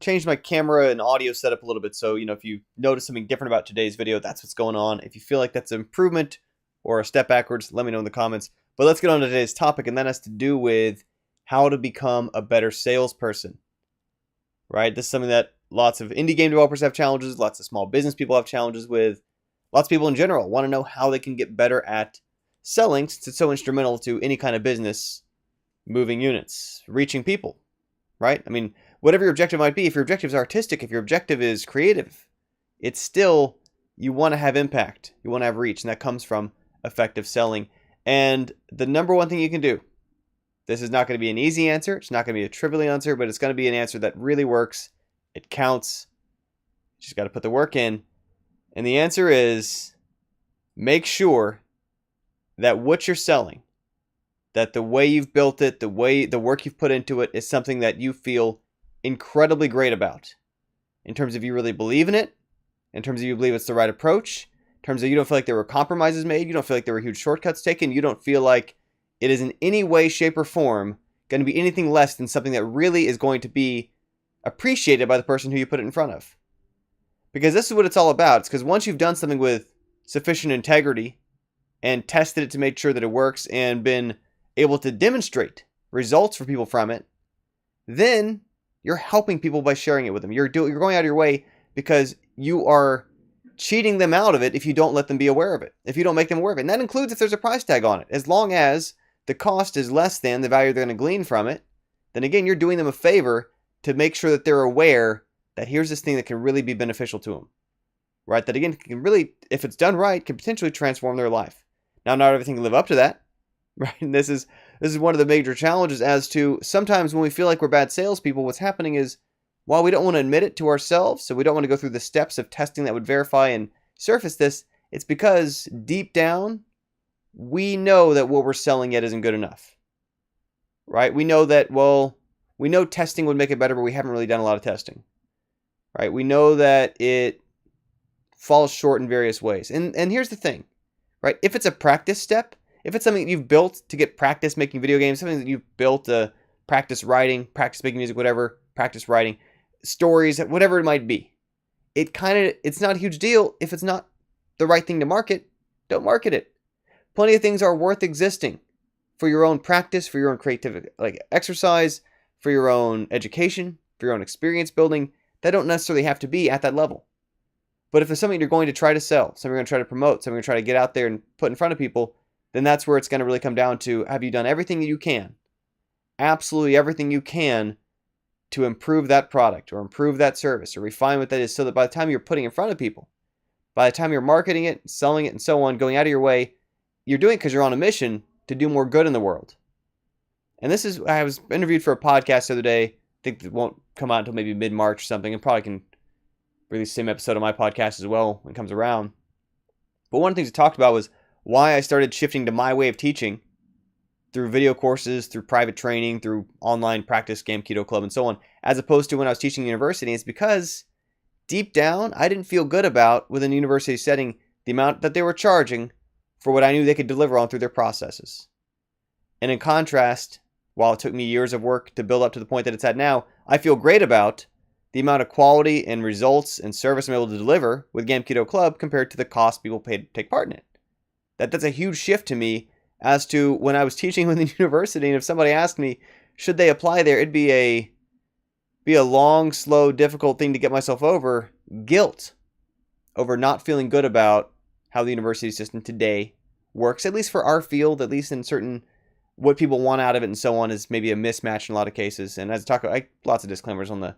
changed my camera and audio setup a little bit. So, if you notice something different about today's video, that's what's going on. If you feel like that's an improvement or a step backwards, let me know in the comments. But let's get on to today's topic, and that has to do with how to become a better salesperson, right? This is something that lots of indie game developers have challenges, lots of small business people have challenges with, lots of people in general want to know how they can get better at selling, since it's so instrumental to any kind of business moving units, reaching people, right? I mean, whatever your objective might be, if your objective is artistic, if your objective is creative, it's still, you want to have impact, you want to have reach, and that comes from effective selling. And the number one thing you can do, this is not going to be an easy answer, it's not going to be a trivial answer, but it's going to be an answer that really works, it counts, you just got to put the work in. And the answer is, make sure that what you're selling, that the way you've built it, the work you've put into it is something that you feel incredibly great about. In terms of you really believe in it, in terms of you believe it's the right approach, in terms of you don't feel like there were compromises made, you don't feel like there were huge shortcuts taken, you don't feel like it is in any way, shape, or form going to be anything less than something that really is going to be appreciated by the person who you put it in front of. Because this is what it's all about. It's because once you've done something with sufficient integrity and tested it to make sure that it works and been able to demonstrate results for people from it, then you're helping people by sharing it with them. You're going out of your way because you are cheating them out of it if you don't let them be aware of it, if you don't make them aware of it. And that includes if there's a price tag on it. As long as the cost is less than the value they're going to glean from it, then again, you're doing them a favor to make sure that they're aware that here's this thing that can really be beneficial to them, right? That again, can really, if it's done right, can potentially transform their life. Now, not everything can live up to that, right? And this is one of the major challenges as to sometimes when we feel like we're bad salespeople, what's happening is while we don't want to admit it to ourselves, so we don't want to go through the steps of testing that would verify and surface this, it's because deep down, we know that what we're selling yet isn't good enough, right? We know that, we know testing would make it better, but we haven't really done a lot of testing, right? We know that it falls short in various ways. And here's the thing, right? If it's a practice step, if it's something that you've built to get practice making video games, something that you've built to practice writing, practice making music, whatever, practice writing, stories, whatever it might be, it's not a huge deal. If it's not the right thing to market, don't market it. Plenty of things are worth existing for your own practice, for your own creativity, like exercise, for your own education, for your own experience building, that don't necessarily have to be at that level. But if there's something you're going to try to sell, something you're going to try to promote, something you're going to try to get out there and put in front of people, then that's where it's going to really come down to, have you done everything you can, absolutely everything you can, to improve that product or improve that service or refine what that is, so that by the time you're putting it in front of people, by the time you're marketing it, selling it, and so on, going out of your way, you're doing it because you're on a mission to do more good in the world. And I was interviewed for a podcast the other day. I think it won't come out until maybe mid-March or something, and probably can release the same episode of my podcast as well when it comes around. But one of the things we talked about was why I started shifting to my way of teaching through video courses, through private training, through online practice, Game Keto Club, and so on, as opposed to when I was teaching university. It's because deep down, I didn't feel good about, within a university setting, the amount that they were charging for what I knew they could deliver on through their processes. And in contrast, while it took me years of work to build up to the point that it's at now, I feel great about the amount of quality and results and service I'm able to deliver with Game Keto Club compared to the cost people pay to take part in it. That's a huge shift to me as to when I was teaching within university, and if somebody asked me, should they apply there, it'd be a long, slow, difficult thing to get myself over. Guilt over not feeling good about how the university system today works, at least for our field, at least in certain, what people want out of it and so on, is maybe a mismatch in a lot of cases. And as I talk about, lots of disclaimers on the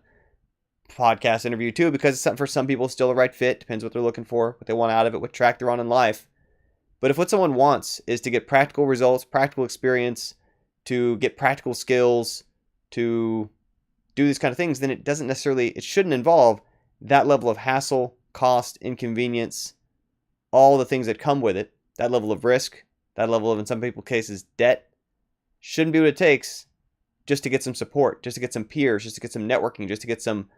podcast interview too, because for some people, it's still the right fit. Depends what they're looking for, what they want out of it, what track they're on in life. But if what someone wants is to get practical results, practical experience, to get practical skills, to do these kind of things, then it shouldn't involve that level of hassle, cost, inconvenience, all the things that come with it, that level of risk, that level of, in some people's cases, debt. Shouldn't be what it takes just to get some support, just to get some peers, just to get some networking, just to get some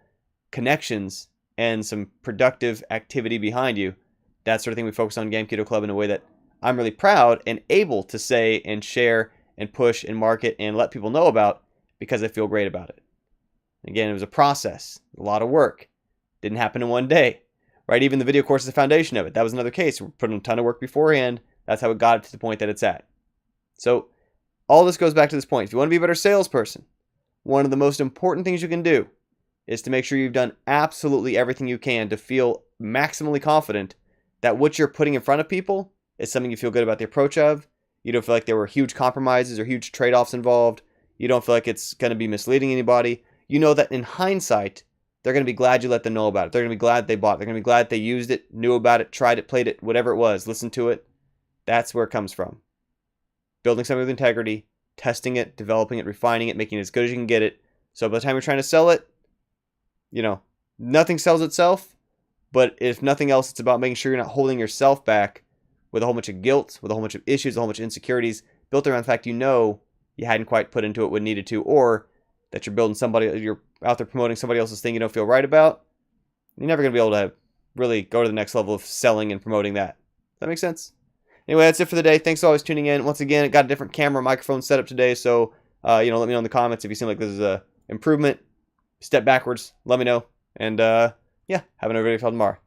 connections and some productive activity behind you. That sort of thing we focus on Game Keto Club in a way that I'm really proud and able to say and share and push and market and let people know about, because I feel great about it. Again, it was a process. a lot of work. Didn't happen in one day, right? Even the video course is the foundation of it. That was another case. We're putting a ton of work beforehand. That's how it got it to the point that it's at. So all this goes back to this point. If you want to be a better salesperson, one of the most important things you can do is to make sure you've done absolutely everything you can to feel maximally confident that what you're putting in front of people is something you feel good about the approach of. You don't feel like there were huge compromises or huge trade-offs involved. You don't feel like it's going to be misleading anybody. You know that in hindsight, they're going to be glad you let them know about it. They're going to be glad they bought it. They're going to be glad they used it, knew about it, tried it, played it, whatever it was, listened to it. That's where it comes from. Building something with integrity, testing it, developing it, refining it, making it as good as you can get it. So by the time you're trying to sell it, nothing sells itself. But if nothing else, it's about making sure you're not holding yourself back with a whole bunch of guilt, with a whole bunch of issues, a whole bunch of insecurities built around the fact you hadn't quite put into it what needed to, or that you're out there promoting somebody else's thing you don't feel right about. You're never going to be able to really go to the next level of selling and promoting that. Does that make sense? Anyway, that's it for the day. Thanks for always tuning in. Once again, it got a different camera microphone setup today, so let me know in the comments if you seem like this is a improvement, step backwards. Let me know, and have another video for tomorrow.